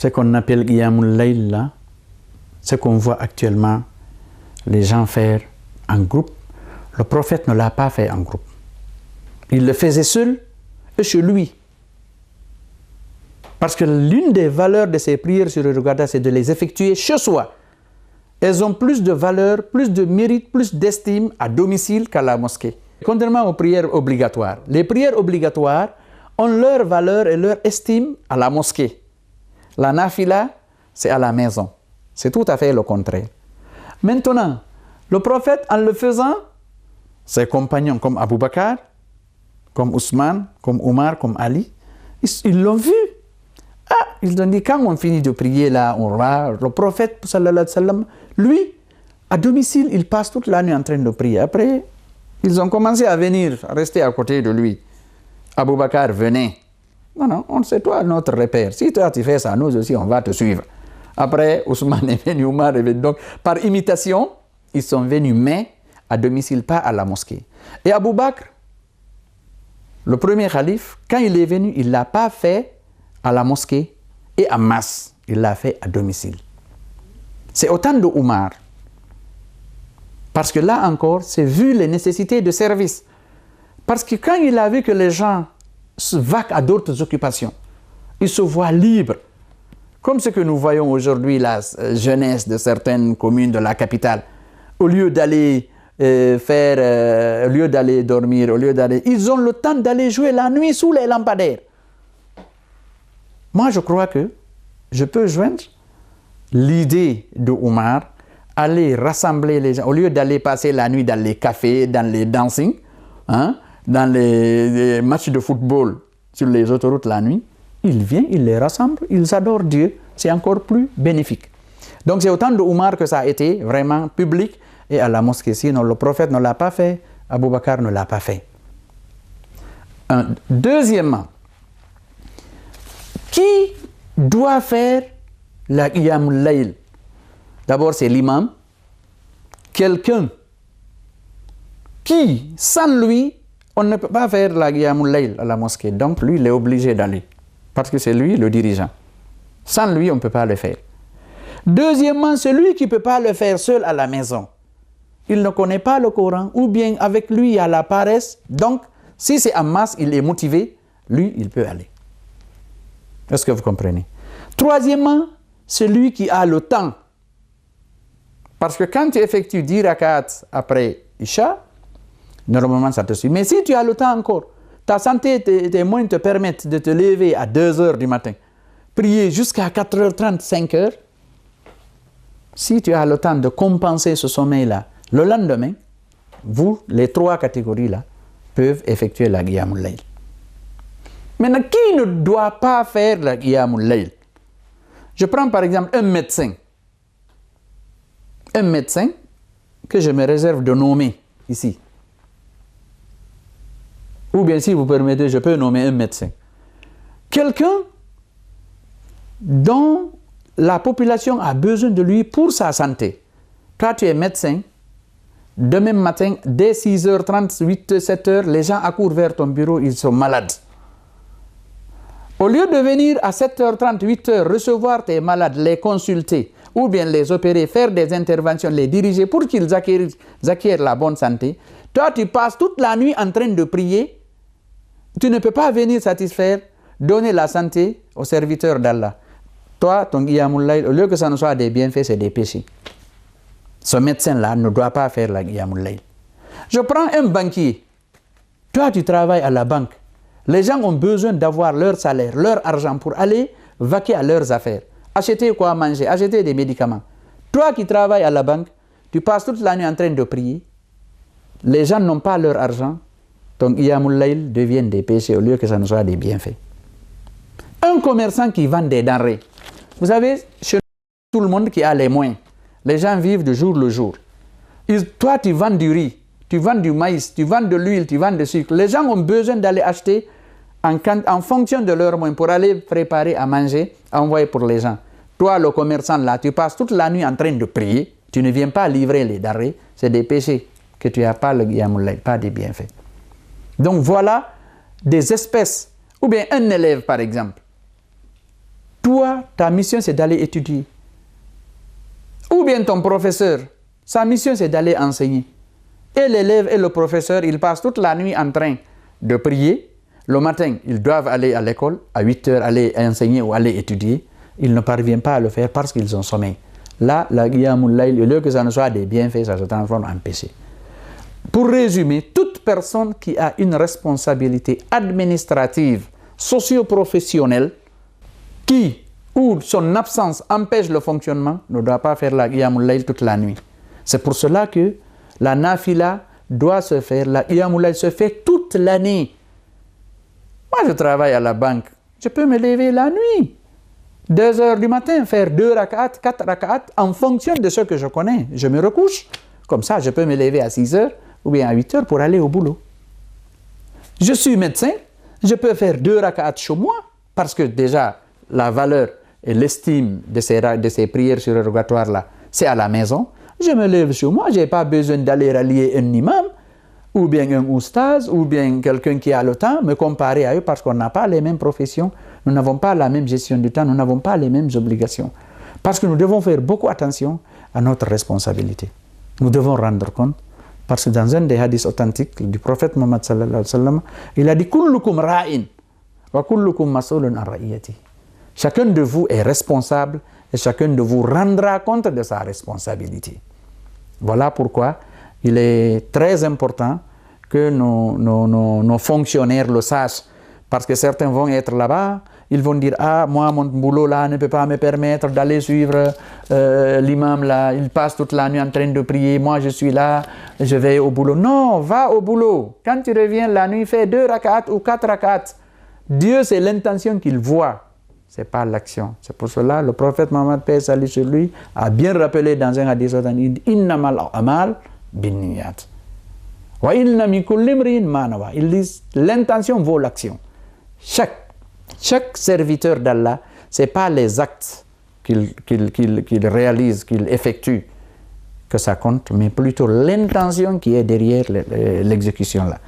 Ce qu'on appelle Qiyamul Layl, là, ce qu'on voit actuellement les gens faire en groupe, le prophète ne l'a pas fait en groupe. Il le faisait seul et chez lui. Parce que l'une des valeurs de ces prières sur le Rugada, c'est de les effectuer chez soi. Elles ont plus de valeur, plus de mérite, plus d'estime à domicile qu'à la mosquée. Contrairement aux prières obligatoires. Les prières obligatoires ont leur valeur et leur estime à la mosquée. La nafila, c'est à la maison. C'est tout à fait le contraire. Maintenant, le prophète, en le faisant, ses compagnons comme Abu Bakr, comme Ousmane, comme Omar, comme Ali, ils l'ont vu. Ah, ils ont dit, quand on finit de prier là, on va, le prophète, sallallahu alayhi wa sallam, lui, à domicile, il passe toute la nuit en train de prier. Après, ils ont commencé à venir, à rester à côté de lui. Abu Bakr venait. Non, c'est toi notre repère. Si toi tu fais ça, nous aussi, on va te suivre. Après, Ousmane est venu, Omar est venu. Donc, par imitation, ils sont venus, mais à domicile, pas à la mosquée. Et Abu Bakr, le premier calife, quand il est venu, il ne l'a pas fait à la mosquée et à masse. Il l'a fait à domicile. C'est autant de Omar. Parce que là encore, c'est vu les nécessités de service. Parce que quand il a vu que les gens se vaquent à d'autres occupations, ils se voient libres. Comme ce que nous voyons aujourd'hui, la jeunesse de certaines communes de la capitale. Au lieu d'aller au lieu d'aller dormir, au lieu d'aller... Ils ont le temps d'aller jouer la nuit sous les lampadaires. Moi, je crois que je peux joindre l'idée de Omar, aller rassembler les gens, au lieu d'aller passer la nuit dans les cafés, dans les dancing, hein, dans les matchs de football sur les autoroutes la nuit, il vient, il les rassemble, ils adorent Dieu, c'est encore plus bénéfique. Donc c'est autant de Omar que ça a été vraiment public et à la mosquée. Sinon le prophète ne l'a pas fait, Abu Bakr ne l'a pas fait. Deuxièmement, qui doit faire la Qiyamul Layl? D'abord c'est l'imam, quelqu'un qui, sans lui, on ne peut pas faire la Qiyamul Layl à la mosquée. Donc lui, il est obligé d'aller. Parce que c'est lui le dirigeant. Sans lui, on ne peut pas le faire. Deuxièmement, celui qui ne peut pas le faire seul à la maison. Il ne connaît pas le Coran, ou bien avec lui, il y a la paresse. Donc, si c'est en masse, il est motivé, lui, il peut aller. Est-ce que vous comprenez? Troisièmement, celui qui a le temps. Parce que quand tu effectues 10 rakats après Isha, normalement ça te suit. Mais si tu as le temps encore, ta santé, tes moyens te permettent de te lever à 2 h du matin, prier jusqu'à 4h30, 5h, si tu as le temps de compenser ce sommeil-là, le lendemain, vous, les 3 catégories-là, peuvent effectuer la Qiyamul Layl. Maintenant, qui ne doit pas faire la Qiyamul Layl? Je prends par exemple un médecin. Un médecin que je me réserve de nommer ici. Ou bien, si vous permettez, je peux nommer un médecin. Quelqu'un dont la population a besoin de lui pour sa santé. Toi, tu es médecin. Demain matin, dès 6h30, 8h, 7h, les gens accourent vers ton bureau, ils sont malades. Au lieu de venir à 7h30, 8h, recevoir tes malades, les consulter, ou bien les opérer, faire des interventions, les diriger pour qu'ils acquièrent la bonne santé, toi, tu passes toute la nuit en train de prier. Tu ne peux pas venir satisfaire, donner la santé aux serviteurs d'Allah. Toi, ton Qiyamul Layl, au lieu que ça ne soit des bienfaits, c'est des péchés. Ce médecin-là ne doit pas faire la Qiyamul Layl. Je prends un banquier. Toi, tu travailles à la banque. Les gens ont besoin d'avoir leur salaire, leur argent pour aller vaquer à leurs affaires. Acheter quoi manger, acheter des médicaments. Toi qui travailles à la banque, tu passes toute la nuit en train de prier. Les gens n'ont pas leur argent. Donc, Qiyamul Layl devient des péchés au lieu que ça ne soit des bienfaits. Un commerçant qui vend des denrées. Vous savez, chez tout le monde qui a les moyens, les gens vivent de jour le jour. Toi, tu vends du riz, tu vends du maïs, tu vends de l'huile, tu vends du sucre. Les gens ont besoin d'aller acheter en fonction de leurs moyens pour aller préparer à manger, à envoyer pour les gens. Toi, le commerçant là, tu passes toute la nuit en train de prier, tu ne viens pas livrer les denrées, c'est des péchés que tu n'as pas le Qiyamul Layl, pas des bienfaits. Donc voilà des espèces, ou bien un élève par exemple. Toi, ta mission, c'est d'aller étudier. Ou bien ton professeur, sa mission, c'est d'aller enseigner. Et l'élève et le professeur, ils passent toute la nuit en train de prier. Le matin, ils doivent aller à l'école, à 8 heures, aller enseigner ou aller étudier. Ils ne parviennent pas à le faire parce qu'ils ont sommeil. Là, la Qiyamul Layl, au lieu que ça ne soit des bienfaits, ça se transforme en péché. Pour résumer, toute personne qui a une responsabilité administrative, socio-professionnelle, où son absence empêche le fonctionnement, ne doit pas faire la Qiyamul Layl toute la nuit. C'est pour cela que la nafila doit se faire, la Qiyamul Layl se fait toute l'année. Moi, je travaille à la banque. Je peux me lever la nuit. 2 heures du matin, faire 2 rak'at, 4 rak'at, en fonction de ce que je connais. Je me recouche. Comme ça, je peux me lever à 6 heures ou bien à 8 heures pour aller au boulot. Je suis médecin. Je peux faire 2 rak'at chez moi parce que déjà, la valeur et l'estime de ces prières surérogatoires-là, c'est à la maison. Je me lève chez moi. Je n'ai pas besoin d'aller rallier un imam ou bien un oustaz, ou bien quelqu'un qui a le temps, me comparer à eux parce qu'on n'a pas les mêmes professions, nous n'avons pas la même gestion du temps, nous n'avons pas les mêmes obligations. Parce que nous devons faire beaucoup attention à notre responsabilité. Nous devons rendre compte, parce que dans un des hadiths authentiques du prophète Mohammed sallallahu alayhi wa sallam, il a dit « Kullukum ra'in wa kullukum mas'ulun an ra'iyati » Chacun de vous est responsable et chacun de vous rendra compte de sa responsabilité. Voilà pourquoi il est très important que nos fonctionnaires le sachent. Parce que certains vont être là-bas, ils vont dire « Ah, moi, mon boulot là ne peut pas me permettre d'aller suivre l'imam là. Il passe toute la nuit en train de prier. Moi, je suis là, je vais au boulot. » Non, va au boulot. Quand tu reviens la nuit, fais 2 rak'at ou 4 rak'at. Dieu, c'est l'intention qu'il voit. Ce n'est pas l'action. C'est pour cela le prophète Mohammed, paix et salut sur lui, a bien rappelé dans un hadith « Innamal a'mal binniyat. Wa inna min kulli imrin ma nawa. » Ils disent l'intention vaut l'action. Chaque serviteur d'Allah, ce n'est pas les actes qu'il réalise, qu'il effectue que ça compte, mais plutôt l'intention qui est derrière l'exécution là.